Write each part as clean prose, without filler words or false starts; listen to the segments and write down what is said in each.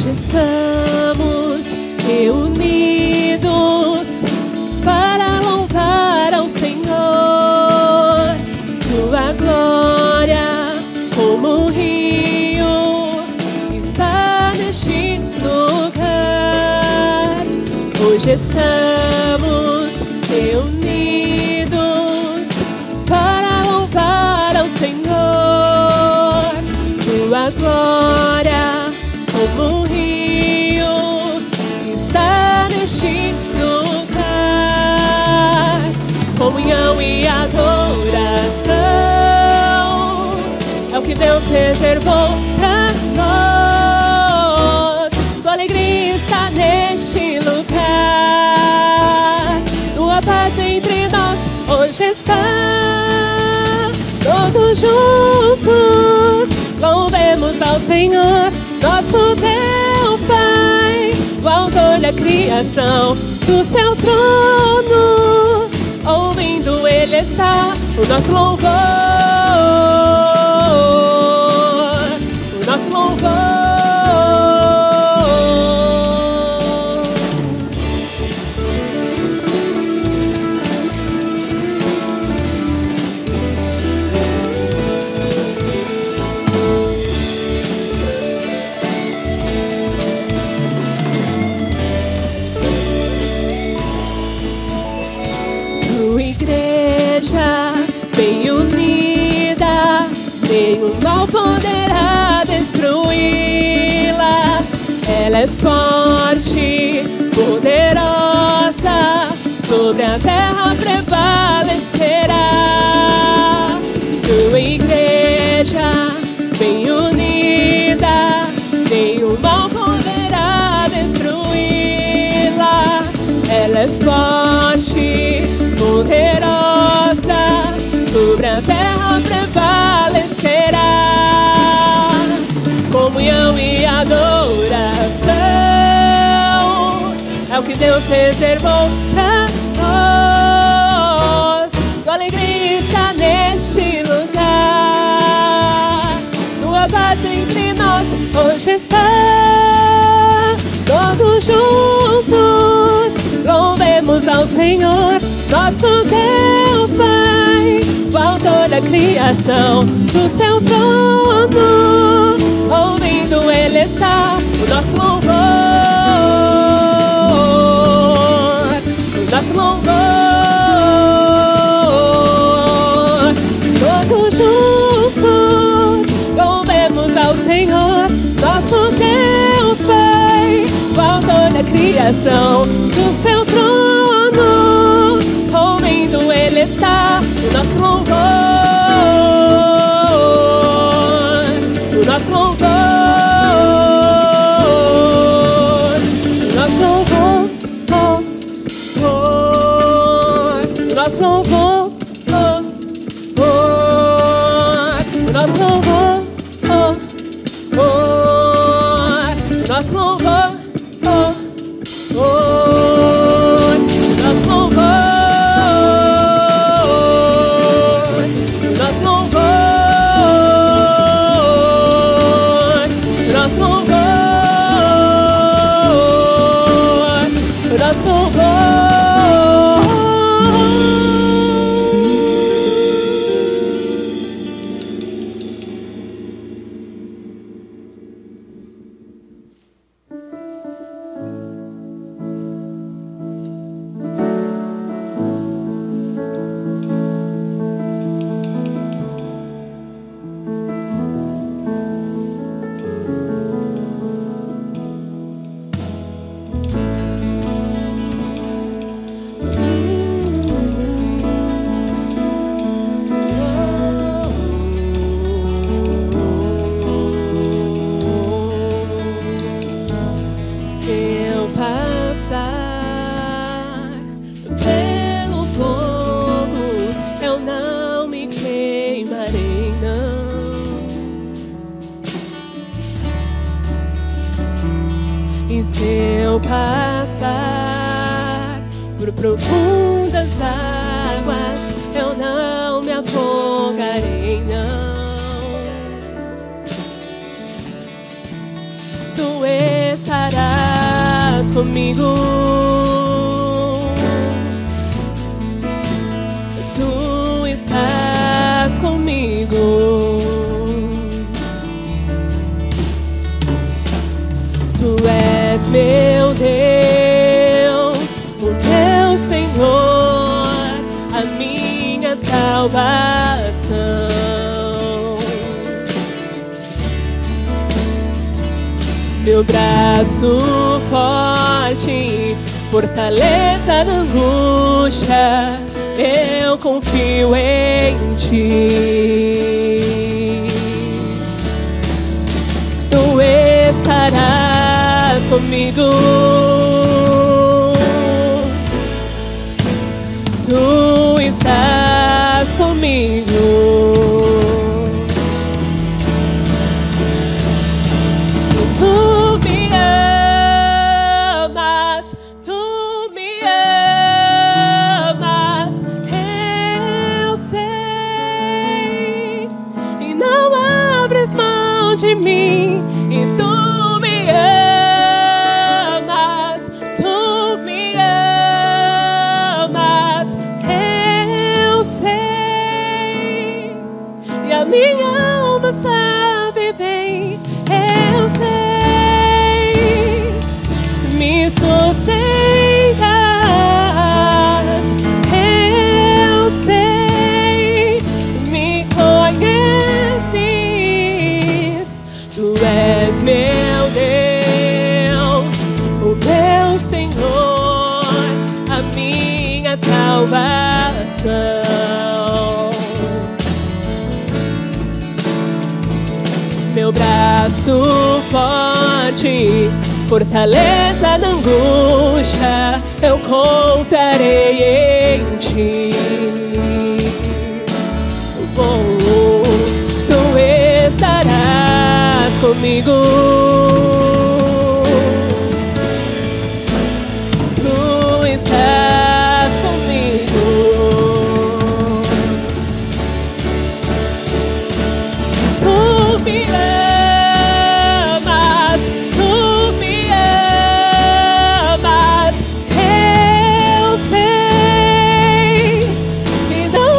Hoje estamos reunidos para louvar ao Senhor. Tua glória como um rio está neste lugar. Hoje estamos reunidos para louvar ao Senhor. Tua glória como um rio está neste lugar. Comunhão e adoração é o que Deus reservou para nós. Sua alegria está neste lugar. Tua paz entre nós hoje está. Todos juntos louvemos ao Senhor, nosso Deus Pai, o autor da criação, do seu trono. Ouvindo Ele está o nosso louvor, o nosso louvor. Bem unida, nenhum mal poderá destruí-la. Ela é forte, poderosa, sobre a terra prevalecerá. Tua igreja, bem unida, nenhum mal poderá destruí-la. Ela é forte, poderosa, sobre a terra prevalecerá. Comunhão e adoração é o que Deus reservou para nós. Sua alegria está neste lugar. Tua paz entre nós hoje está. Todos juntos louvemos ao Senhor, nosso Deus Pai, o autor da criação, do seu trono. Ouvindo Ele está o nosso louvor, o nosso louvor. Todos juntos louvemos ao Senhor, nosso Deus Pai, o autor da criação, do seu trono. Ouvindo Ele está o nosso louvor, o nosso louvor, o nosso louvor, o nosso louvor, o nosso louvor, o nosso louvor. Passar por profundas águas, eu não me afogarei, não. Tu és estarás comigo. Tu estás comigo. Tu és meu Deus, o meu Senhor, a minha salvação. Meu braço forte, fortaleza na angústia, eu confio em Ti. Tu estarás comigo. Tu estás comigo. De mim, e tu me amas, eu sei, e a minha alma sabe bem, eu sei, me sustentas, eu sei, me conheces. Tu és meu Deus, o meu Senhor, a minha salvação. Meu braço forte, fortaleza na angústia, eu confiarei em Ti. Tu estarás comigo. Tu estás comigo. Tu me amas, eu sei, e não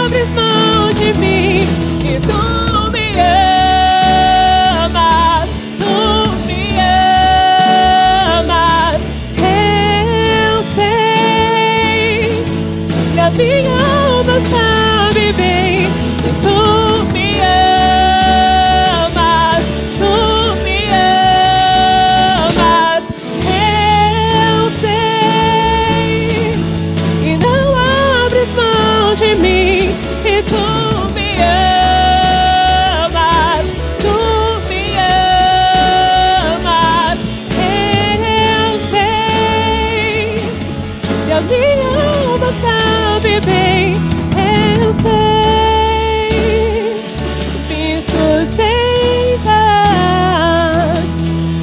abres mão de mim, e tu me amas, eu sei, e a minha alma sabe bem, e tu me amas, eu sei, e não abres mão de mim, e tu me amas, eu sei, e a minha alma sabe bem, eu sei, me sustentas,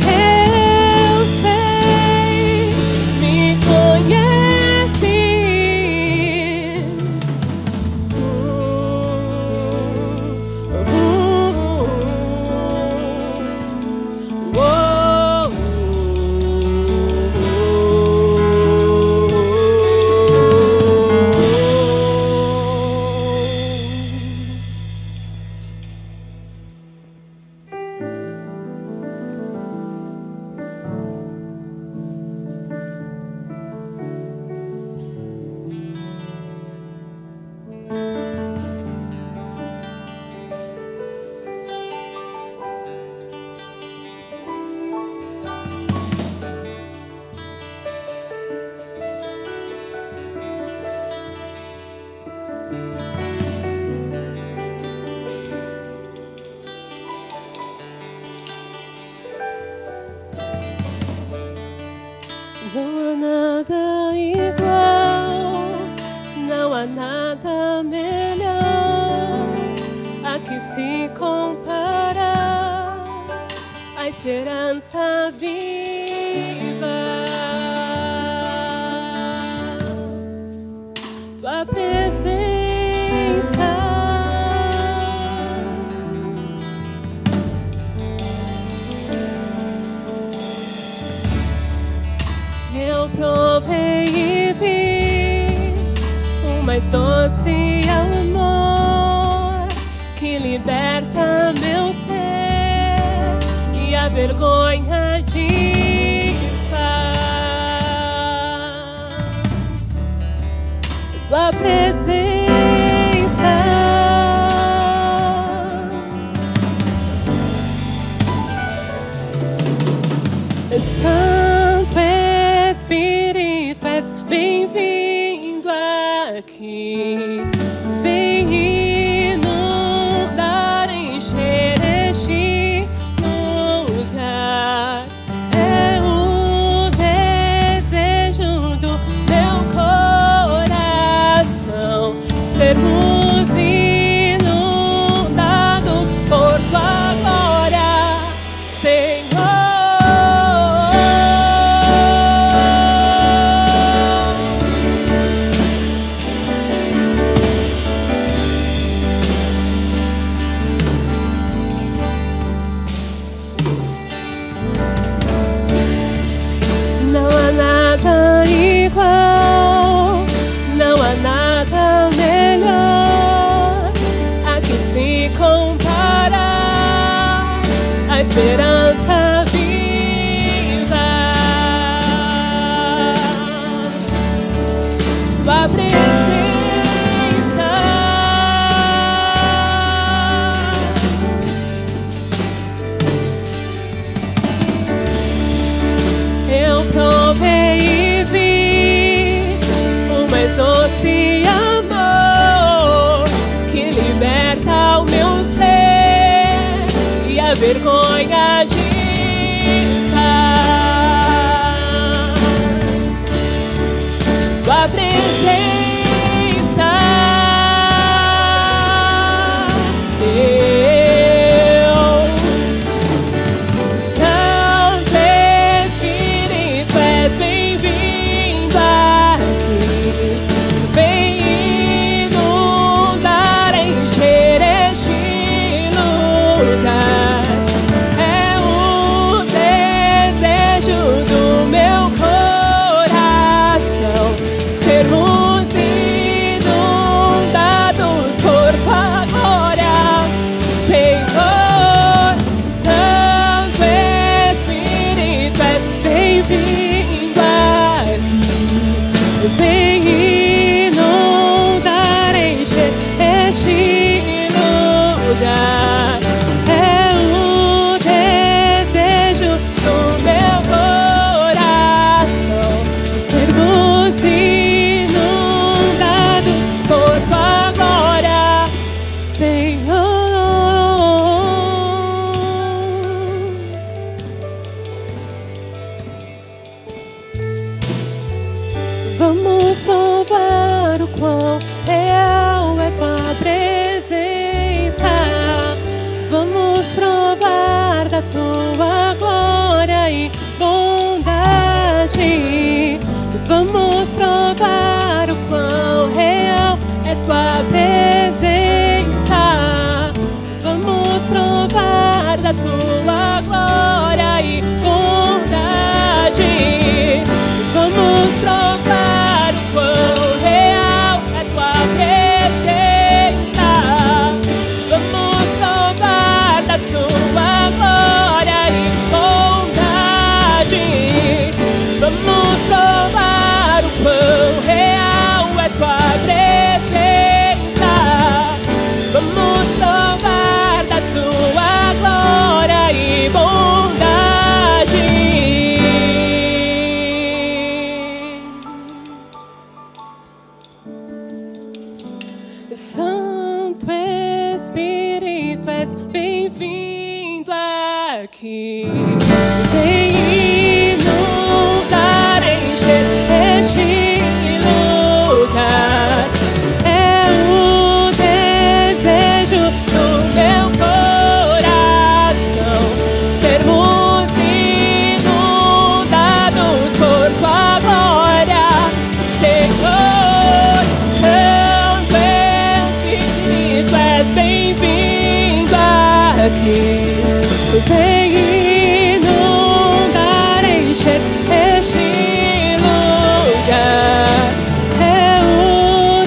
eu sei, me conheces. Não há nada igual, não há nada melhor a que se compara a esperança viva. Tua presença mais doce amor que liberta meu ser e a vergonha desfaz. Tua presença, Santo Espírito, és bem-vindo aqui. Vem inundar, encher este lugar. É o desejo do meu coração sermos inundados por tua glória, Senhor. Não há nada igual, não há nada melhor a que se comparar a esperança viva. Tua presença, eu provei e vi o mais doce amor que liberta o meu ser e a vergonha desfaz. Tua presença, Deus, Santo Espírito, és bem-vindo aqui. Vem inundar, encher este lugar. É o desejo do meu coração sermos inundados por tua glória, Senhor. Santo Espírito, és bem-vindo aqui. Vem inundar, encher este lugar. É o desejo do meu coração sermos inundados por tua glória, Senhor. Vamos provar o quão real é tua presença. Vamos provar da tua glória e bondade. Vamos provar o quão real é tua presença. Vamos provar da tua glória e bondade. Vamos provar o quão real é tua presença. Vamos provar da tua glória e bondade. Vamos provar o quão real é tua presença. Vamos provar da tua glória e bondade. Santo Espírito, és bem-vindo aqui. Vem inundar, encher este lugar. É o desejo do meu coração sermos inundados por tua glória, Senhor. Santo Espírito, és bem-vindo aqui. Vem inundar, encher este lugar. É o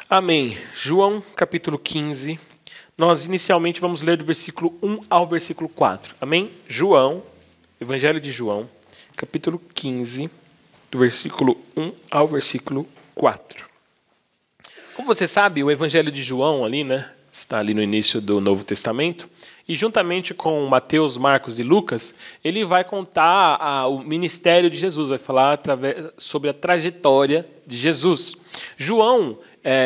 Amém. João, capítulo 15. Nós inicialmente vamos ler do versículo 1 ao versículo 4. Amém? João, Evangelho de João, capítulo 15, do versículo 1 ao versículo 4. Como você sabe, o Evangelho de João ali, né, está ali no início do Novo Testamento, e juntamente com Mateus, Marcos e Lucas, ele vai contar o ministério de Jesus, vai falar sobre a trajetória de Jesus. João,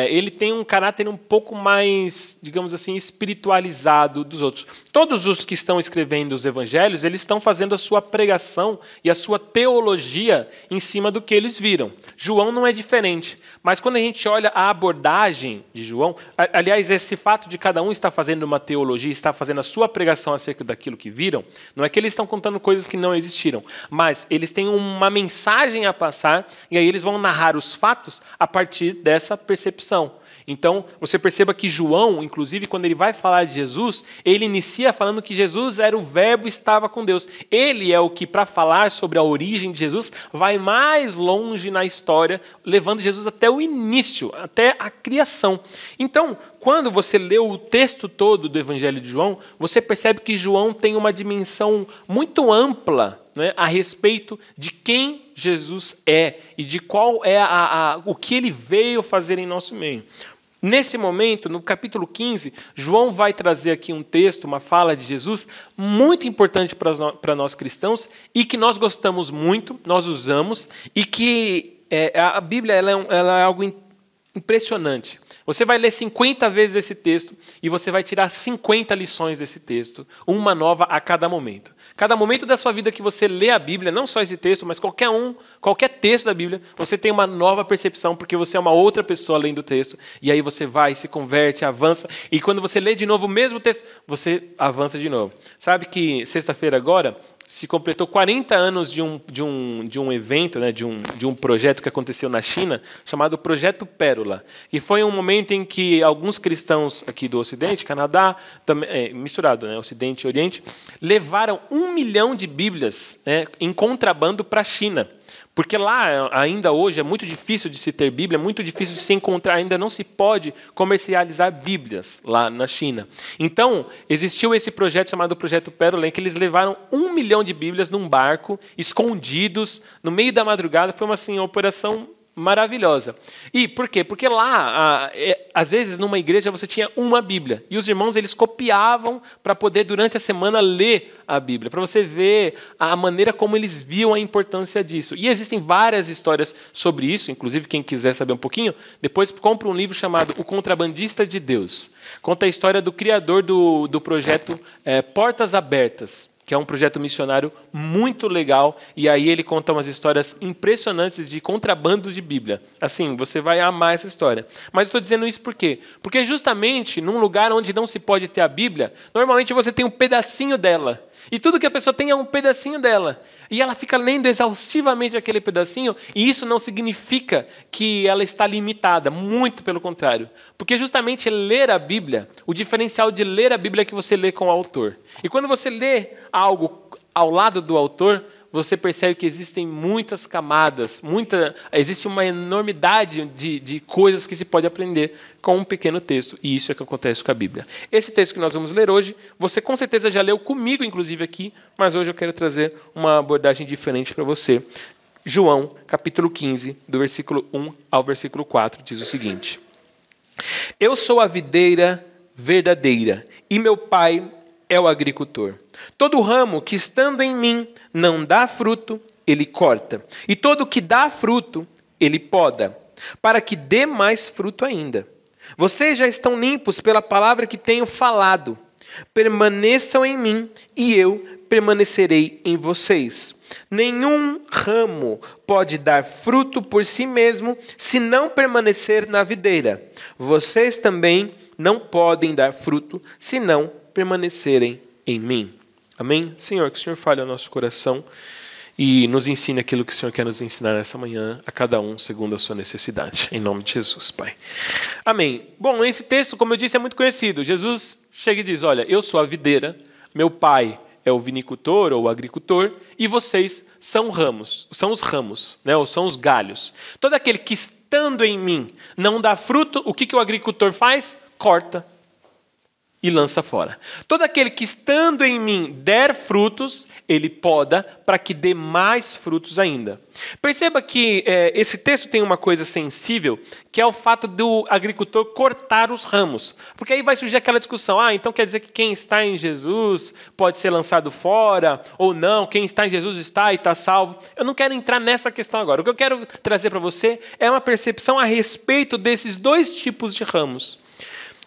ele tem um caráter um pouco mais, digamos assim, espiritualizado dos outros. Todos os que estão escrevendo os evangelhos, eles estão fazendo a sua pregação e a sua teologia em cima do que eles viram. João não é diferente, mas quando a gente olha a abordagem de João, aliás, esse fato de cada um estar fazendo uma teologia, estar fazendo a sua pregação acerca daquilo que viram, não é que eles estão contando coisas que não existiram, mas eles têm uma mensagem a passar e aí eles vão narrar os fatos a partir dessa percepção. Então, você perceba que João, inclusive, quando ele vai falar de Jesus, ele inicia falando que Jesus era o verbo e estava com Deus. Ele é o que, para falar sobre a origem de Jesus, vai mais longe na história, levando Jesus até o início, até a criação. Então, quando você lê o texto todo do Evangelho de João, você percebe que João tem uma dimensão muito ampla, né, a respeito de quem Jesus é e de qual é o que ele veio fazer em nosso meio. Nesse momento, no capítulo 15, João vai trazer aqui um texto, uma fala de Jesus, muito importante para nós cristãos e que nós gostamos muito, nós usamos, e que a Bíblia ela é algo impressionante. Você vai ler 50 vezes esse texto e você vai tirar 50 lições desse texto, uma nova a cada momento. Cada momento da sua vida que você lê a Bíblia, não só esse texto, mas qualquer texto da Bíblia, você tem uma nova percepção, porque você é uma outra pessoa além do texto, e aí você vai, se converte, avança, e quando você lê de novo o mesmo texto, você avança de novo. Sabe que sexta-feira agora se completou 40 anos de um evento, né, de um projeto que aconteceu na China, chamado Projeto Pérola. E foi um momento em que alguns cristãos aqui do Ocidente, Canadá, misturado, né, Ocidente e Oriente, levaram 1 milhão de Bíblias, né, em contrabando para a China. Porque lá, ainda hoje, é muito difícil de se ter Bíblia, é muito difícil de se encontrar, ainda não se pode comercializar Bíblias lá na China. Então, existiu esse projeto chamado Projeto Pérola, em que eles levaram 1 milhão de Bíblias num barco, escondidos, no meio da madrugada. Foi uma operação maravilhosa. E por quê? Porque lá, às vezes, numa igreja, você tinha uma Bíblia. E os irmãos, eles copiavam para poder, durante a semana, ler a Bíblia. Para você ver a maneira como eles viam a importância disso. E existem várias histórias sobre isso. Inclusive, quem quiser saber um pouquinho, depois compra um livro chamado O Contrabandista de Deus. Conta a história do criador do projeto Portas Abertas, que é um projeto missionário muito legal, e aí ele conta umas histórias impressionantes de contrabandos de Bíblia. Assim, você vai amar essa história. Mas eu estou dizendo isso por quê? Porque justamente num lugar onde não se pode ter a Bíblia, normalmente você tem um pedacinho dela. E tudo que a pessoa tem é um pedacinho dela. E ela fica lendo exaustivamente aquele pedacinho, e isso não significa que ela está limitada, muito pelo contrário. Porque justamente ler a Bíblia, o diferencial de ler a Bíblia é que você lê com o autor. E quando você lê algo ao lado do autor, você percebe que existem muitas camadas, existe uma enormidade de coisas que se pode aprender com um pequeno texto. E isso é o que acontece com a Bíblia. Esse texto que nós vamos ler hoje, você com certeza já leu comigo, inclusive, aqui, mas hoje eu quero trazer uma abordagem diferente para você. João, capítulo 15, do versículo 1 ao versículo 4, diz o seguinte: Eu sou a videira verdadeira, e meu pai é o agricultor. Todo ramo que estando em mim não dá fruto, ele corta. E todo que dá fruto, ele poda, para que dê mais fruto ainda. Vocês já estão limpos pela palavra que tenho falado. Permaneçam em mim e eu permanecerei em vocês. Nenhum ramo pode dar fruto por si mesmo se não permanecer na videira. Vocês também não podem dar fruto se não permanecerem em mim. Amém? Senhor, que o Senhor fale ao nosso coração e nos ensine aquilo que o Senhor quer nos ensinar essa manhã, a cada um segundo a sua necessidade. Em nome de Jesus, Pai. Amém. Bom, esse texto, como eu disse, é muito conhecido. Jesus chega e diz, olha, eu sou a videira, meu pai é o vinicultor ou o agricultor, e vocês são ramos, são os ramos, né? Ou são os galhos. Todo aquele que estando em mim não dá fruto, o que o agricultor faz? Corta e lança fora. Todo aquele que estando em mim der frutos, ele poda para que dê mais frutos ainda. Perceba que esse texto tem uma coisa sensível, que é o fato do agricultor cortar os ramos. Porque aí vai surgir aquela discussão, então quer dizer que quem está em Jesus pode ser lançado fora, ou não, quem está em Jesus está e está salvo. Eu não quero entrar nessa questão agora. O que eu quero trazer para você é uma percepção a respeito desses dois tipos de ramos,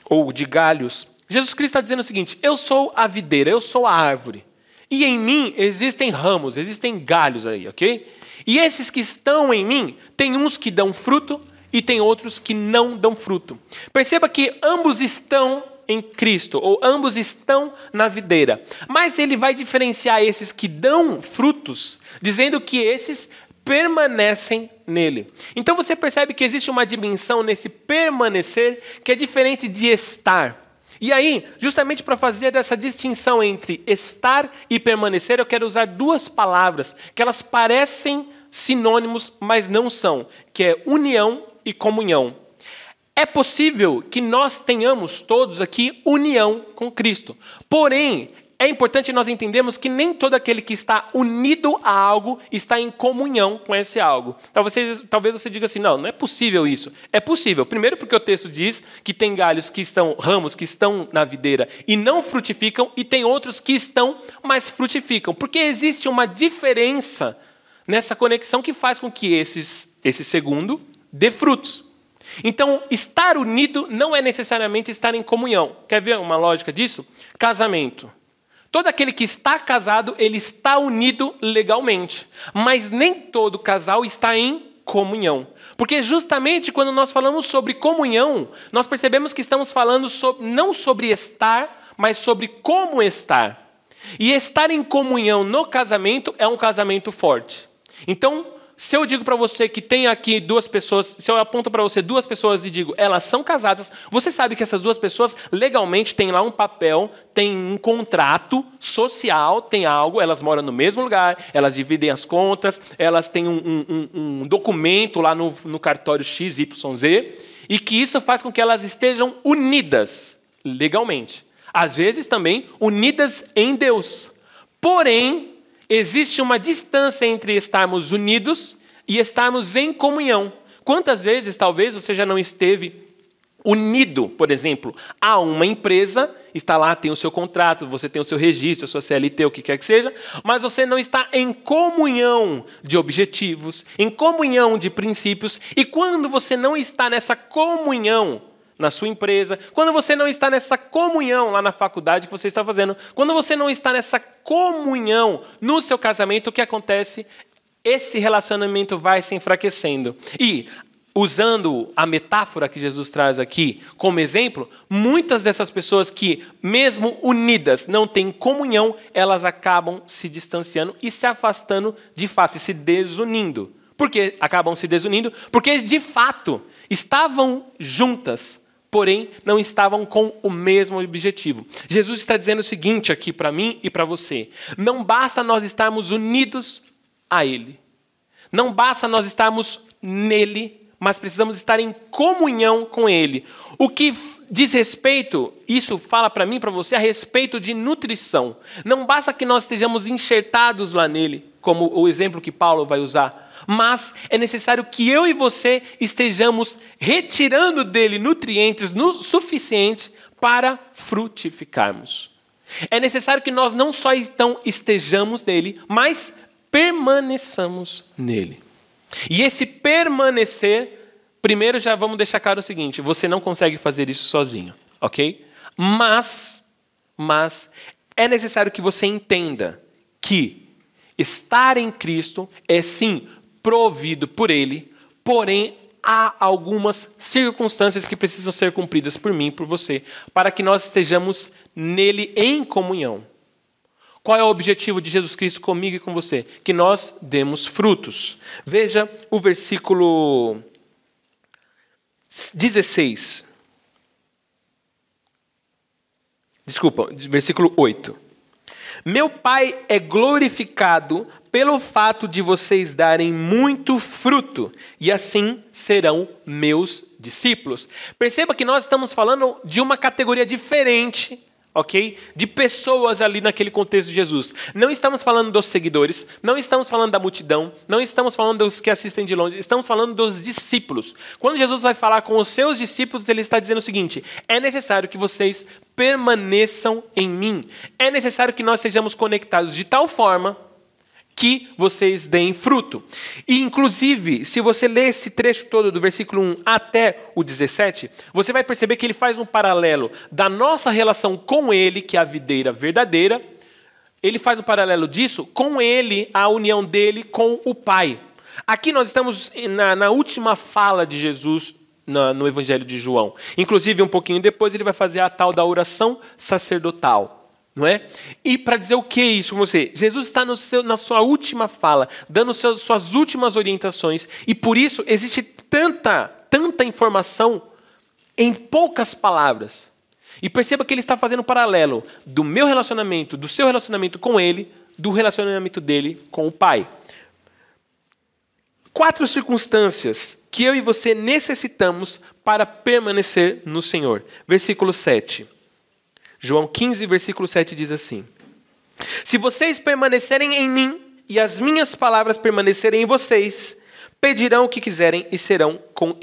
ou de galhos. Jesus Cristo está dizendo o seguinte: eu sou a videira, eu sou a árvore. E em mim existem ramos, existem galhos aí, ok? E esses que estão em mim, tem uns que dão fruto e tem outros que não dão fruto. Perceba que ambos estão em Cristo, ou ambos estão na videira. Mas ele vai diferenciar esses que dão frutos, dizendo que esses permanecem nele. Então você percebe que existe uma dimensão nesse permanecer que é diferente de estar. E aí, justamente para fazer essa distinção entre estar e permanecer, eu quero usar duas palavras que elas parecem sinônimos, mas não são, que é união e comunhão. É possível que nós tenhamos todos aqui união com Cristo. Porém, é importante nós entendermos que nem todo aquele que está unido a algo está em comunhão com esse algo. Talvez você diga assim, não é possível isso. É possível. Primeiro porque o texto diz que tem galhos que estão, ramos que estão na videira e não frutificam, e tem outros que estão, mas frutificam. Porque existe uma diferença nessa conexão que faz com que esse segundo dê frutos. Então, estar unido não é necessariamente estar em comunhão. Quer ver uma lógica disso? Casamento. Todo aquele que está casado, ele está unido legalmente. Mas nem todo casal está em comunhão. Porque justamente quando nós falamos sobre comunhão, nós percebemos que estamos falando não sobre estar, mas sobre como estar. E estar em comunhão no casamento é um casamento forte. Então, se eu digo para você que tem aqui duas pessoas, se eu aponto para você duas pessoas e digo, elas são casadas, você sabe que essas duas pessoas legalmente têm lá um papel, tem um contrato social, tem algo, elas moram no mesmo lugar, elas dividem as contas, elas têm um documento lá no cartório XYZ, e que isso faz com que elas estejam unidas legalmente. Às vezes também unidas em Deus. Porém, existe uma distância entre estarmos unidos e estarmos em comunhão. Quantas vezes, talvez, você já não esteve unido, por exemplo, a uma empresa, está lá, tem o seu contrato, você tem o seu registro, a sua CLT, o que quer que seja, mas você não está em comunhão de objetivos, em comunhão de princípios, e quando você não está nessa comunhão na sua empresa, quando você não está nessa comunhão lá na faculdade que você está fazendo, quando você não está nessa comunhão no seu casamento, o que acontece? Esse relacionamento vai se enfraquecendo. E, usando a metáfora que Jesus traz aqui como exemplo, muitas dessas pessoas que, mesmo unidas, não têm comunhão, elas acabam se distanciando e se afastando de fato, e se desunindo. Por que acabam se desunindo? Porque, de fato, estavam juntas, porém não estavam com o mesmo objetivo. Jesus está dizendo o seguinte aqui para mim e para você: não basta nós estarmos unidos a Ele. Não basta nós estarmos nele, mas precisamos estar em comunhão com Ele. O que diz respeito, isso fala para mim e para você, a respeito de nutrição. Não basta que nós estejamos enxertados lá nele, como o exemplo que Paulo vai usar, mas é necessário que eu e você estejamos retirando dele nutrientes suficientes para frutificarmos. É necessário que nós não só então estejamos nele, mas permaneçamos nele. E esse permanecer, primeiro já vamos deixar claro o seguinte: você não consegue fazer isso sozinho, ok? Mas é necessário que você entenda que estar em Cristo é sim provido por Ele, porém há algumas circunstâncias que precisam ser cumpridas por mim e por você, para que nós estejamos nele em comunhão. Qual é o objetivo de Jesus Cristo comigo e com você? Que nós demos frutos. Veja o versículo 16. Desculpa, versículo 8. Meu Pai é glorificado pelo fato de vocês darem muito fruto, e assim serão meus discípulos. Perceba que nós estamos falando de uma categoria diferente, ok? De pessoas ali naquele contexto de Jesus. Não estamos falando dos seguidores, não estamos falando da multidão, não estamos falando dos que assistem de longe, estamos falando dos discípulos. Quando Jesus vai falar com os seus discípulos, ele está dizendo o seguinte: é necessário que vocês permaneçam em mim. É necessário que nós sejamos conectados de tal forma que vocês deem fruto. E, inclusive, se você ler esse trecho todo do versículo 1 até o 17, você vai perceber que ele faz um paralelo da nossa relação com ele, que é a videira verdadeira. Ele faz um paralelo disso com ele, a união dele com o Pai. Aqui nós estamos na última fala de Jesus no Evangelho de João. Inclusive, um pouquinho depois, ele vai fazer a tal da oração sacerdotal. Não é? E para dizer o que é isso com você? Jesus está na sua última fala, dando suas últimas orientações, e por isso existe tanta informação em poucas palavras. E perceba que ele está fazendo um paralelo do meu relacionamento, do seu relacionamento com ele, do relacionamento dele com o Pai. 4 circunstâncias que eu e você necessitamos para permanecer no Senhor. Versículo 7. João 15, versículo 7 diz assim: se vocês permanecerem em mim e as minhas palavras permanecerem em vocês, pedirão o que quiserem e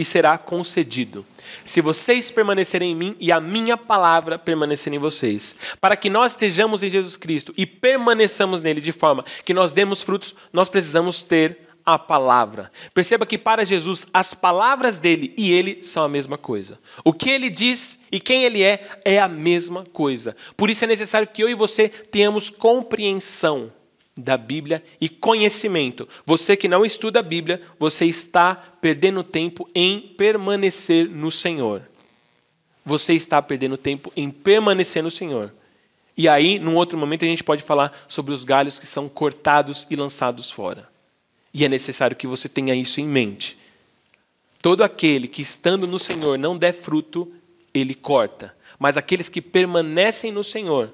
será concedido. Se vocês permanecerem em mim e a minha palavra permanecer em vocês. Para que nós estejamos em Jesus Cristo e permaneçamos nele de forma que nós demos frutos, nós precisamos ter a palavra. Perceba que para Jesus as palavras dele e ele são a mesma coisa. O que ele diz e quem ele é a mesma coisa. Por isso é necessário que eu e você tenhamos compreensão da Bíblia e conhecimento. Você que não estuda a Bíblia, você está perdendo tempo em permanecer no Senhor. Você está perdendo tempo em permanecer no Senhor. E aí, num outro momento, a gente pode falar sobre os galhos que são cortados e lançados fora. E é necessário que você tenha isso em mente. Todo aquele que estando no Senhor não der fruto, ele corta. Mas aqueles que permanecem no Senhor,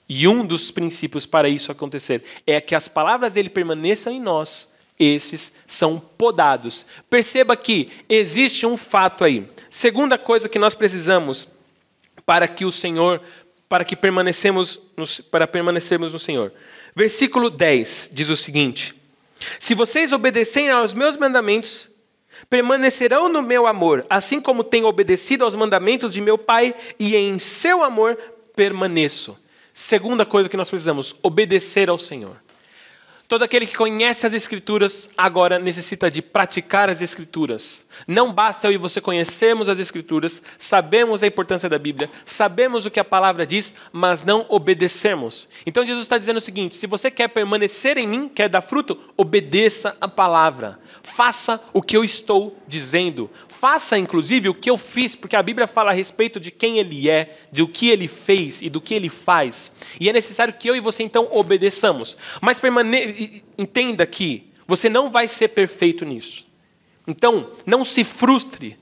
e um dos princípios para isso acontecer é que as palavras dele permaneçam em nós, esses são podados. Perceba que existe um fato aí. Segunda coisa que nós precisamos para permanecermos no Senhor. Versículo 10 diz o seguinte: se vocês obedecerem aos meus mandamentos, permanecerão no meu amor, assim como tenho obedecido aos mandamentos de meu Pai, e em seu amor permaneço. Segunda coisa que nós precisamos, obedecer ao Senhor. Todo aquele que conhece as Escrituras agora necessita de praticar as Escrituras. Não basta eu e você conhecermos as Escrituras, sabemos a importância da Bíblia, sabemos o que a palavra diz, mas não obedecemos. Então Jesus está dizendo o seguinte: se você quer permanecer em mim, quer dar fruto, obedeça a palavra. Faça o que eu estou dizendo. Faça, inclusive, o que eu fiz, porque a Bíblia fala a respeito de quem ele é, de o que ele fez e do que ele faz. E é necessário que eu e você, então, obedeçamos. Mas entenda que você não vai ser perfeito nisso. Então, não se frustre,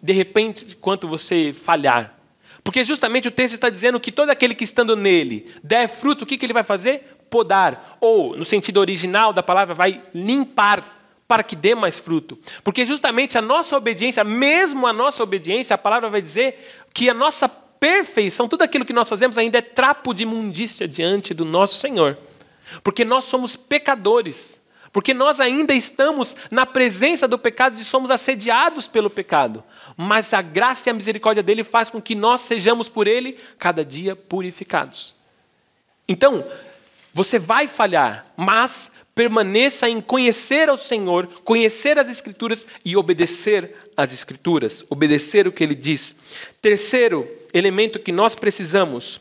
de repente, enquanto você falhar. Porque justamente o texto está dizendo que todo aquele que estando nele der fruto, o que ele vai fazer? Podar. Ou, no sentido original da palavra, vai limpar, para que dê mais fruto. Porque justamente a nossa obediência, mesmo a nossa obediência, a palavra vai dizer que a nossa perfeição, tudo aquilo que nós fazemos ainda é trapo de imundícia diante do nosso Senhor. Porque nós somos pecadores. Porque nós ainda estamos na presença do pecado e somos assediados pelo pecado. Mas a graça e a misericórdia dele faz com que nós sejamos por ele cada dia purificados. Então, você vai falhar, mas permaneça em conhecer ao Senhor, conhecer as Escrituras e obedecer às Escrituras, obedecer o que ele diz. Terceiro elemento que nós precisamos,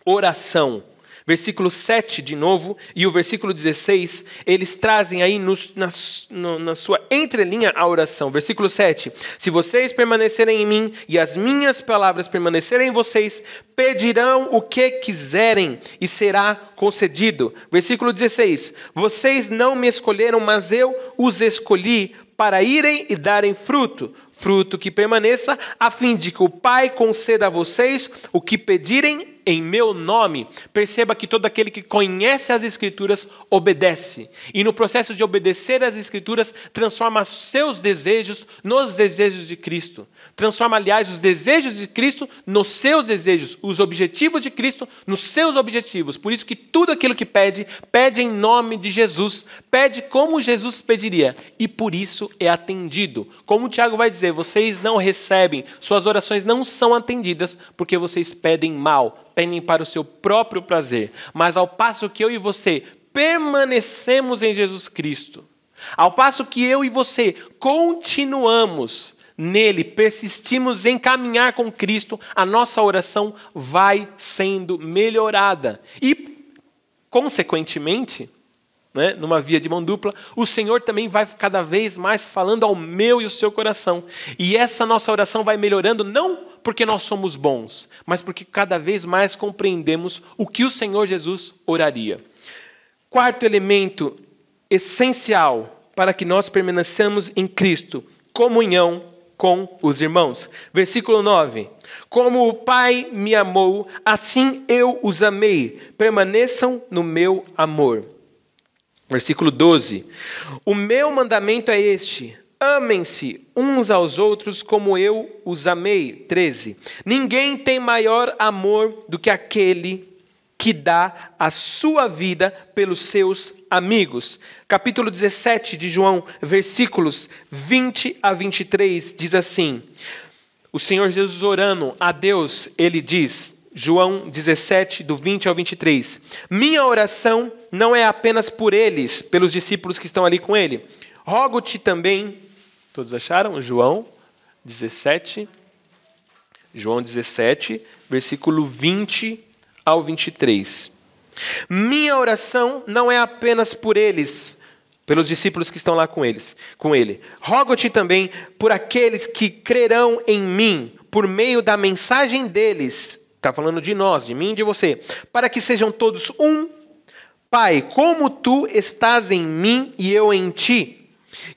oração. Versículo 7 de novo e o versículo 16, eles trazem aí na sua entrelinha a oração. Versículo 7, se vocês permanecerem em mim e as minhas palavras permanecerem em vocês, pedirão o que quiserem e será concedido. Versículo 16. Vocês não me escolheram, mas eu os escolhi para irem e darem fruto, fruto que permaneça, a fim de que o Pai conceda a vocês o que pedirem em meu nome. Perceba que todo aquele que conhece as Escrituras obedece. E no processo de obedecer às Escrituras, transforma seus desejos nos desejos de Cristo. Transforma, aliás, os desejos de Cristo nos seus desejos. Os objetivos de Cristo nos seus objetivos. Por isso que tudo aquilo que pede, pede em nome de Jesus. Pede como Jesus pediria. E por isso é atendido. Como o Tiago vai dizer, vocês não recebem, suas orações não são atendidas porque vocês pedem mal. Pedem para o seu próprio prazer. Mas ao passo que eu e você permanecemos em Jesus Cristo, ao passo que eu e você continuamos nele, persistimos em caminhar com Cristo, a nossa oração vai sendo melhorada. E, consequentemente, numa via de mão dupla, o Senhor também vai cada vez mais falando ao meu e ao seu coração. E essa nossa oração vai melhorando, não porque nós somos bons, mas porque cada vez mais compreendemos o que o Senhor Jesus oraria. Quarto elemento essencial para que nós permaneçamos em Cristo: comunhão com os irmãos. Versículo 9. Como o Pai me amou, assim eu os amei. Permaneçam no meu amor. Versículo 12. O meu mandamento é este: amem-se uns aos outros como eu os amei. 13. Ninguém tem maior amor do que aquele que dá a sua vida pelos seus amigos. Capítulo 17 de João, versículos 20 a 23, diz assim: o Senhor Jesus orando a Deus, ele diz, João 17, do 20 ao 23, minha oração não é apenas por eles, pelos discípulos que estão ali com ele. Rogo-te também, todos acharam? João 17, versículo 20 ao 23. Minha oração não é apenas por eles, pelos discípulos que estão lá com ele. Rogo-te também por aqueles que crerão em mim, por meio da mensagem deles. Está falando de nós, de mim e de você. Para que sejam todos um. Pai, como tu estás em mim e eu em ti,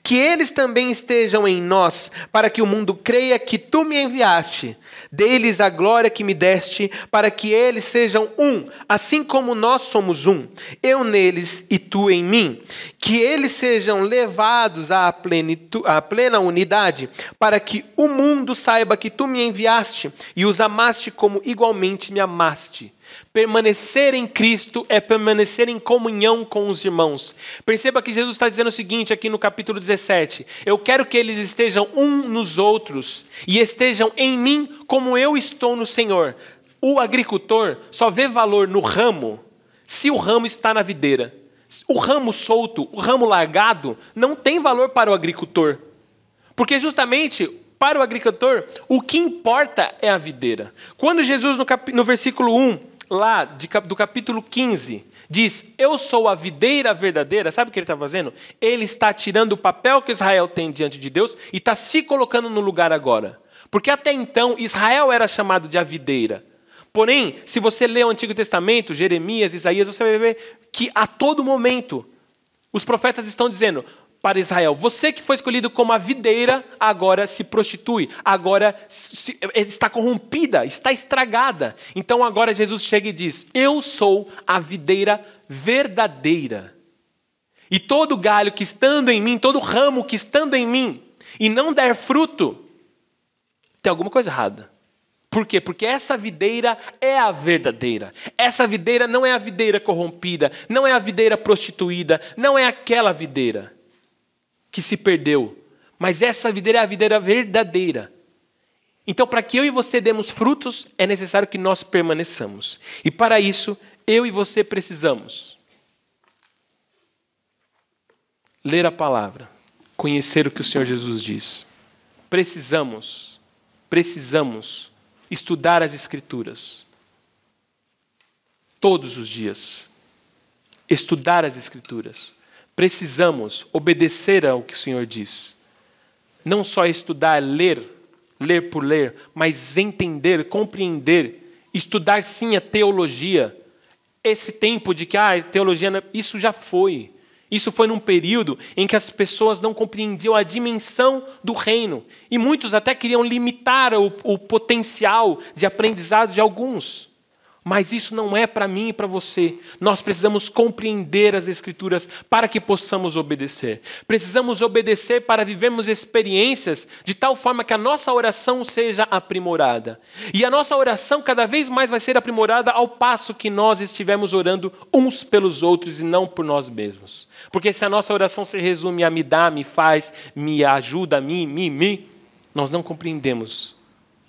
que eles também estejam em nós, para que o mundo creia que tu me enviaste. Dê-lhes a glória que me deste, para que eles sejam um, assim como nós somos um, eu neles e tu em mim. Que eles sejam levados à plena unidade, para que o mundo saiba que tu me enviaste e os amaste como igualmente me amaste. Permanecer em Cristo é permanecer em comunhão com os irmãos. Perceba que Jesus está dizendo o seguinte aqui no capítulo 17. Eu quero que eles estejam um nos outros e estejam em mim como eu estou no Senhor. O agricultor só vê valor no ramo se o ramo está na videira. O ramo solto, o ramo largado, não tem valor para o agricultor. Porque justamente para o agricultor, o que importa é a videira. Quando Jesus, no versículo 1, lá do capítulo 15, diz, eu sou a videira verdadeira, sabe o que ele está fazendo? Ele está tirando o papel que Israel tem diante de Deus e está se colocando no lugar agora. Porque até então, Israel era chamado de a videira. Porém, se você ler o Antigo Testamento, Jeremias, Isaías, você vai ver que a todo momento os profetas estão dizendo para Israel, você que foi escolhido como a videira, agora se prostitui, agora está corrompida, está estragada. Então agora Jesus chega e diz, eu sou a videira verdadeira. E todo galho que estando em mim, todo ramo que estando em mim e não der fruto, tem alguma coisa errada. Por quê? Porque essa videira é a verdadeira. Essa videira não é a videira corrompida, não é a videira prostituída, não é aquela videira que se perdeu. Mas essa videira é a videira verdadeira. Então, para que eu e você demos frutos, é necessário que nós permaneçamos. E para isso, eu e você precisamos ler a palavra, conhecer o que o Senhor Jesus diz. Precisamos estudar as Escrituras. Todos os dias. Estudar as Escrituras. Precisamos obedecer ao que o Senhor diz. Não só estudar, ler por ler, mas entender, compreender. Estudar sim a teologia. esse tempo de que teologia, isso já foi. Isso foi num período em que as pessoas não compreendiam a dimensão do reino. E muitos até queriam limitar o potencial de aprendizado de alguns. Mas isso não é para mim e para você. Nós precisamos compreender as Escrituras para que possamos obedecer. Precisamos obedecer para vivermos experiências de tal forma que a nossa oração seja aprimorada. E a nossa oração cada vez mais vai ser aprimorada ao passo que nós estivermos orando uns pelos outros e não por nós mesmos. Porque se a nossa oração se resume a me dá, me faz, me ajuda, nós não compreendemos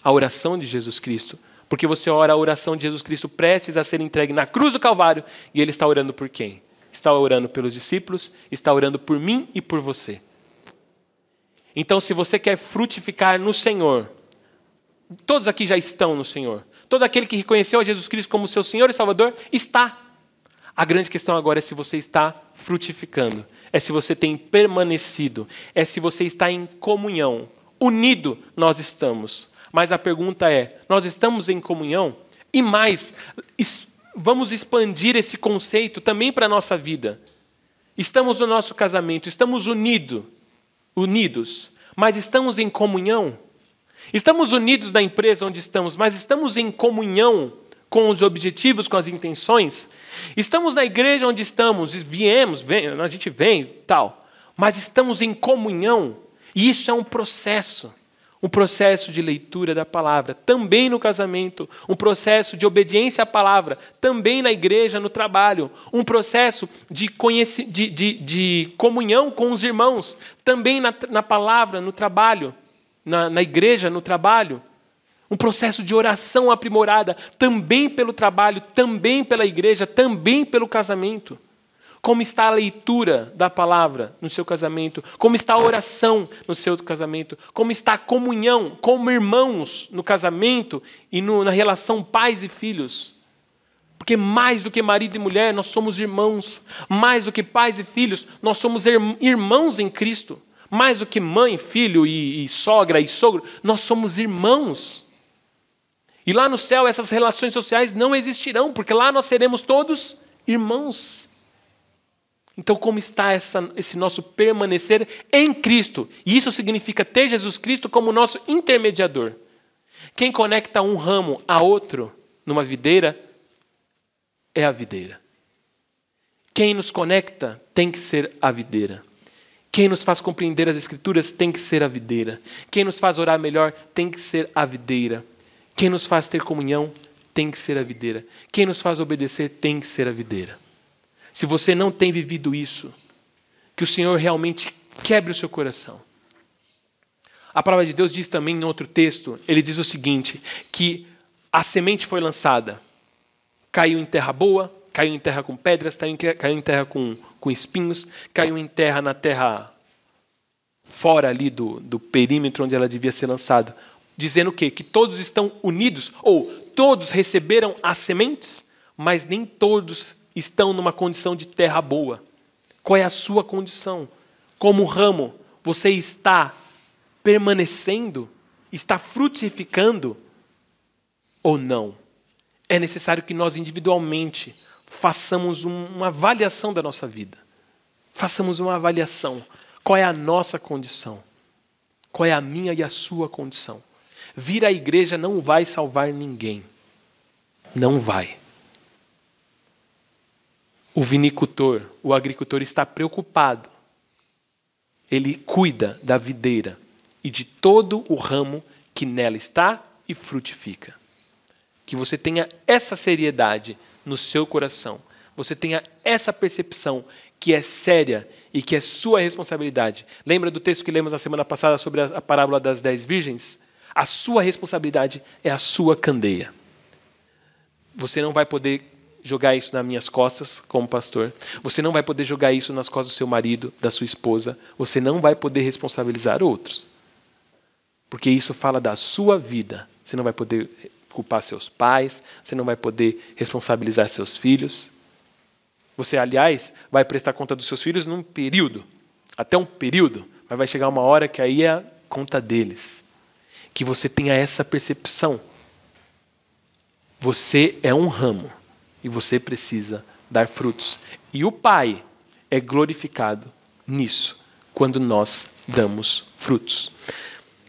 a oração de Jesus Cristo. Porque você ora a oração de Jesus Cristo prestes a ser entregue na cruz do Calvário, e Ele está orando por quem? Está orando pelos discípulos, está orando por mim e por você. Então, se você quer frutificar no Senhor, todos aqui já estão no Senhor. Todo aquele que reconheceu a Jesus Cristo como seu Senhor e Salvador, está. A grande questão agora é se você está frutificando, é se você tem permanecido, é se você está em comunhão. Unido nós estamos. Mas a pergunta é, nós estamos em comunhão? E mais, vamos expandir esse conceito também para a nossa vida. Estamos no nosso casamento, estamos unidos, mas estamos em comunhão? Estamos unidos na empresa onde estamos, mas estamos em comunhão com os objetivos, com as intenções? Estamos na igreja onde estamos, a gente vem, tal, mas estamos em comunhão? E isso é um processo de leitura da palavra, também no casamento, um processo de obediência à palavra, também na igreja, no trabalho, um processo de comunhão com os irmãos, também na palavra, no trabalho, na igreja, no trabalho, um processo de oração aprimorada, também pelo trabalho, também pela igreja, também pelo casamento. Como está a leitura da palavra no seu casamento? Como está a oração no seu casamento? Como está a comunhão como irmãos no casamento e na relação pais e filhos? Porque mais do que marido e mulher, nós somos irmãos. Mais do que pais e filhos, nós somos irmãos em Cristo. Mais do que mãe, filho e sogra e sogro, nós somos irmãos. E lá no céu essas relações sociais não existirão, porque lá nós seremos todos irmãos. Então, como está esse nosso permanecer em Cristo? E isso significa ter Jesus Cristo como nosso intermediador. Quem conecta um ramo a outro numa videira é a videira. Quem nos conecta tem que ser a videira. Quem nos faz compreender as Escrituras tem que ser a videira. Quem nos faz orar melhor tem que ser a videira. Quem nos faz ter comunhão tem que ser a videira. Quem nos faz obedecer tem que ser a videira. Se você não tem vivido isso, que o Senhor realmente quebre o seu coração. A palavra de Deus diz também em outro texto, ele diz o seguinte, que a semente foi lançada, caiu em terra boa, caiu em terra com pedras, caiu em terra com espinhos, caiu em terra na terra fora ali do perímetro onde ela devia ser lançada. Dizendo o quê? Que todos estão unidos, ou todos receberam as sementes, mas nem todos estão numa condição de terra boa. Qual é a sua condição? Como ramo, você está permanecendo? Está frutificando? Ou não? É necessário que nós individualmente façamos uma avaliação da nossa vida. Façamos uma avaliação. Qual é a nossa condição? Qual é a minha e a sua condição? Vir à igreja não vai salvar ninguém. Não vai. O vinicultor, o agricultor está preocupado. Ele cuida da videira e de todo o ramo que nela está e frutifica. Que você tenha essa seriedade no seu coração. Você tenha essa percepção que é séria e que é sua responsabilidade. Lembra do texto que lemos na semana passada sobre a parábola das 10 virgens? A sua responsabilidade é a sua candeia. Você não vai poder jogar isso nas minhas costas como pastor. Você não vai poder jogar isso nas costas do seu marido, da sua esposa. Você não vai poder responsabilizar outros. Porque isso fala da sua vida. Você não vai poder culpar seus pais. Você não vai poder responsabilizar seus filhos. Você, aliás, vai prestar conta dos seus filhos num período. Até um período. Mas vai chegar uma hora que aí é a conta deles. Que você tenha essa percepção. Você é um ramo. E você precisa dar frutos. E o Pai é glorificado nisso, quando nós damos frutos.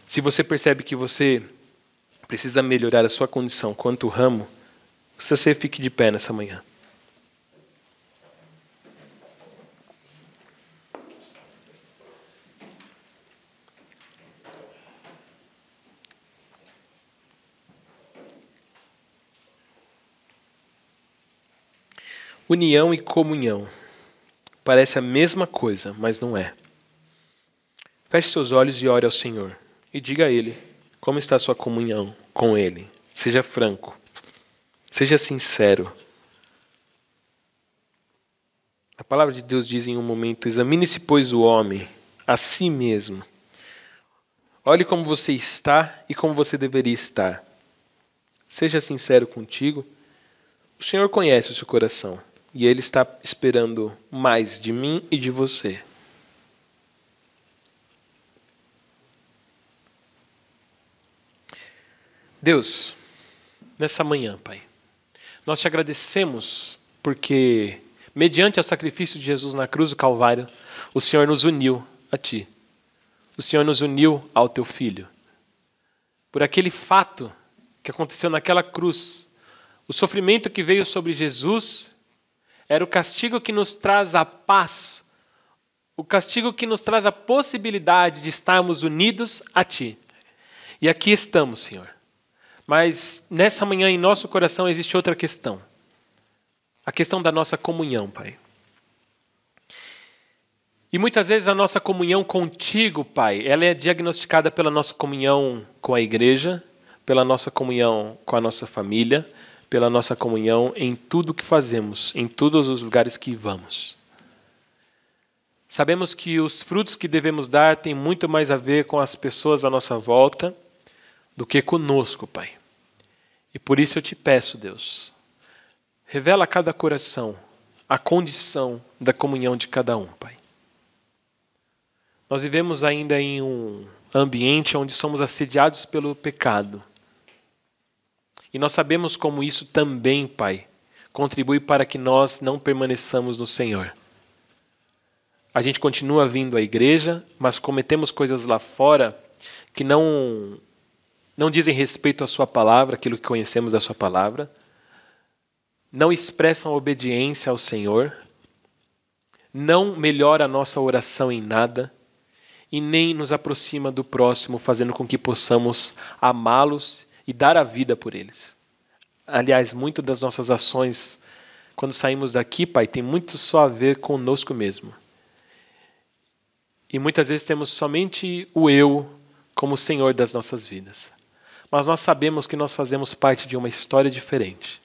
Se você percebe que você precisa melhorar a sua condição quanto ramo, que você fique de pé nessa manhã. União e comunhão. Parece a mesma coisa, mas não é. Feche seus olhos e ore ao Senhor. E diga a Ele como está a sua comunhão com Ele. Seja franco. Seja sincero. A palavra de Deus diz em um momento: examine-se, pois, o homem a si mesmo. Olhe como você está e como você deveria estar. Seja sincero contigo. O Senhor conhece o seu coração. E Ele está esperando mais de mim e de você. Deus, nessa manhã, Pai, nós te agradecemos porque, mediante o sacrifício de Jesus na cruz do Calvário, o Senhor nos uniu a Ti. O Senhor nos uniu ao Teu Filho. Por aquele fato que aconteceu naquela cruz, o sofrimento que veio sobre Jesus era o castigo que nos traz a paz, o castigo que nos traz a possibilidade de estarmos unidos a Ti. E aqui estamos, Senhor. Mas nessa manhã em nosso coração existe outra questão. A questão da nossa comunhão, Pai. E muitas vezes a nossa comunhão contigo, Pai, ela é diagnosticada pela nossa comunhão com a igreja, pela nossa comunhão com a nossa família, pela nossa comunhão em tudo que fazemos, em todos os lugares que vamos. Sabemos que os frutos que devemos dar têm muito mais a ver com as pessoas à nossa volta do que conosco, Pai. E por isso eu te peço, Deus, revela a cada coração a condição da comunhão de cada um, Pai. Nós vivemos ainda em um ambiente onde somos assediados pelo pecado. E nós sabemos como isso também, Pai, contribui para que nós não permaneçamos no Senhor. A gente continua vindo à igreja, mas cometemos coisas lá fora que não dizem respeito à sua palavra, aquilo que conhecemos da sua palavra, não expressam obediência ao Senhor, não melhora a nossa oração em nada e nem nos aproxima do próximo, fazendo com que possamos amá-los e dar a vida por eles. Aliás, muito das nossas ações, quando saímos daqui, Pai, tem muito só a ver conosco mesmo. E muitas vezes temos somente o eu como Senhor das nossas vidas. Mas nós sabemos que nós fazemos parte de uma história diferente.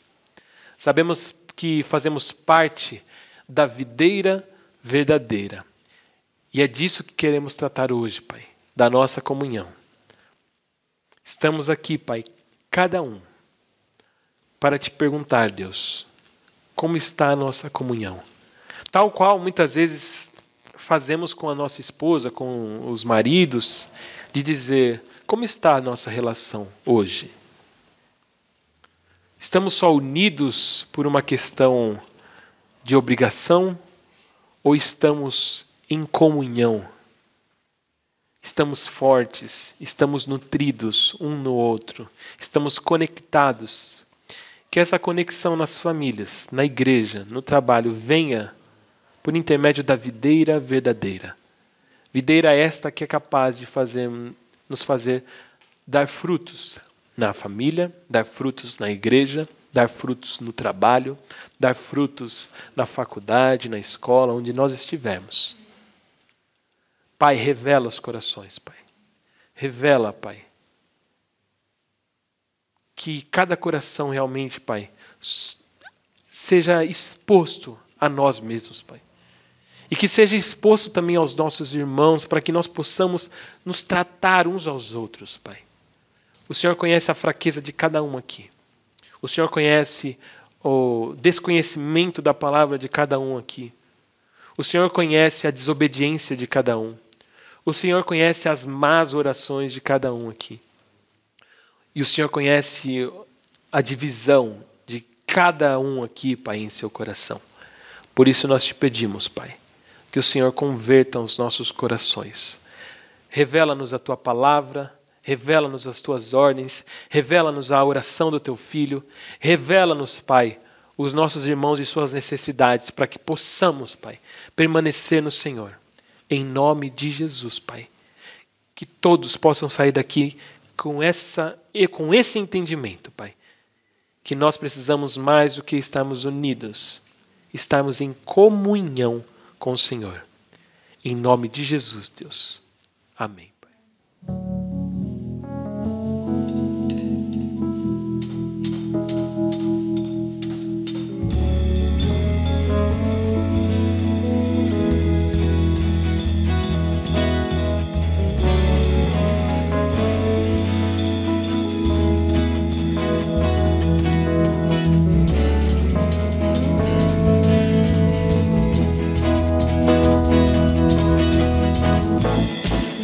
Sabemos que fazemos parte da videira verdadeira. E é disso que queremos tratar hoje, Pai, da nossa comunhão. Estamos aqui, Pai, cada um, para te perguntar, Deus, como está a nossa comunhão? Tal qual muitas vezes fazemos com a nossa esposa, com os maridos, de dizer, como está a nossa relação hoje? Estamos só unidos por uma questão de obrigação ou estamos em comunhão? Estamos fortes, estamos nutridos um no outro, estamos conectados. Que essa conexão nas famílias, na igreja, no trabalho, venha por intermédio da videira verdadeira. Videira esta que é capaz de nos fazer dar frutos na família, dar frutos na igreja, dar frutos no trabalho, dar frutos na faculdade, na escola, onde nós estivermos. Pai, revela os corações, Pai. Revela, Pai. Que cada coração realmente, Pai, seja exposto a nós mesmos, Pai. E que seja exposto também aos nossos irmãos, para que nós possamos nos tratar uns aos outros, Pai. O Senhor conhece a fraqueza de cada um aqui. O Senhor conhece o desconhecimento da palavra de cada um aqui. O Senhor conhece a desobediência de cada um. O Senhor conhece as más orações de cada um aqui. E o Senhor conhece a divisão de cada um aqui, Pai, em seu coração. Por isso nós te pedimos, Pai, que o Senhor converta os nossos corações. Revela-nos a tua palavra, revela-nos as tuas ordens, revela-nos a oração do teu filho, revela-nos, Pai, os nossos irmãos e suas necessidades, para que possamos, Pai, permanecer no Senhor. Em nome de Jesus, Pai. Que todos possam sair daqui com esse entendimento, Pai. Que nós precisamos mais do que estarmos unidos, estarmos em comunhão com o Senhor. Em nome de Jesus, Deus. Amém, Pai.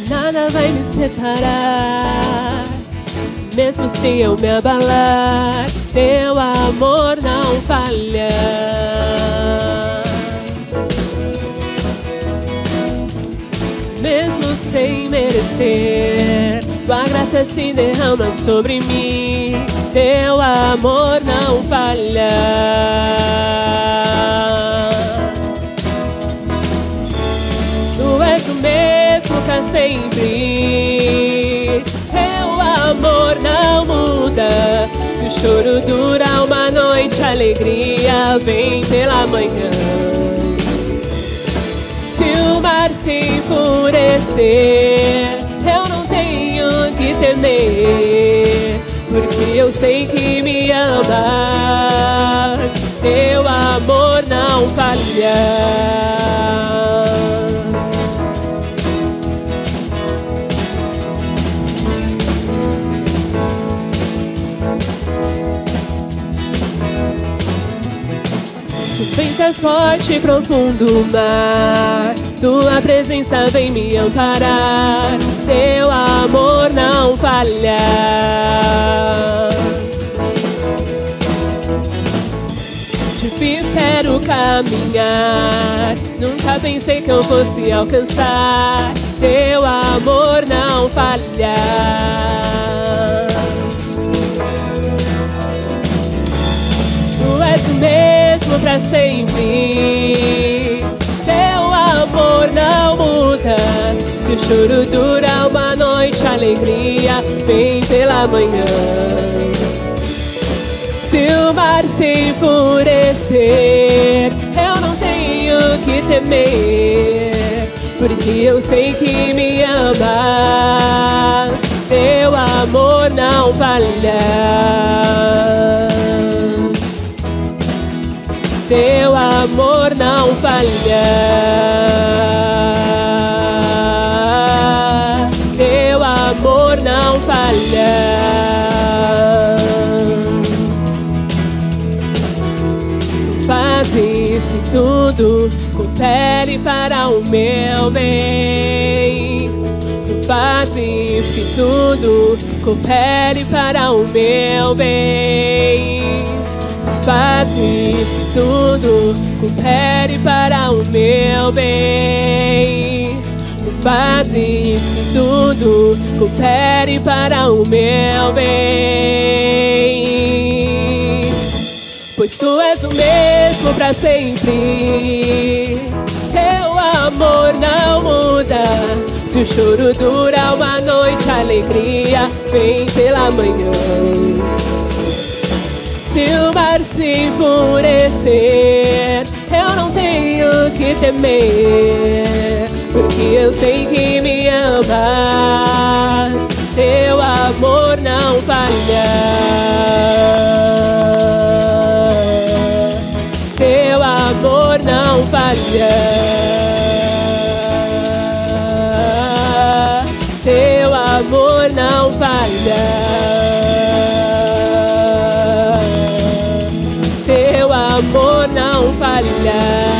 Nada vai me separar, mesmo se eu me abalar, teu amor não falha. Mesmo sem merecer, tua graça se derrama sobre mim, teu amor não falha. Tu és o mesmo pra sempre, teu amor não muda. Se o choro dura uma noite, a alegria vem pela manhã. Se o mar se enfurecer, eu não tenho que temer, porque eu sei que me amas, teu amor não falha. O vento é forte e profundo o mar, tua presença vem me amparar, teu amor não falha. Difícil era o caminhar, nunca pensei que eu fosse alcançar, teu amor não falha. Tu és o mesmo pra sempre, teu amor não muda. Se o choro dura uma noite, a alegria vem pela manhã. Se o mar se enfurecer, eu não tenho que temer, porque eu sei que me amas, teu amor não falha. Teu amor não falha, teu amor não falha. Tu fazes que tudo coopere para o meu bem. Tu fazes que tudo coopere para o meu bem. Fazes que tudo coopere para o meu bem. Tu fazes que tudo coopere para o meu bem. Pois tu és o mesmo pra sempre, teu amor não muda. Se o choro dura uma noite, a alegria vem pela manhã. Se o mar se enfurecer, eu não tenho que temer, porque eu sei que me amas, teu amor não falha. Teu amor não falha. Teu amor não falha. Teu amor não falha.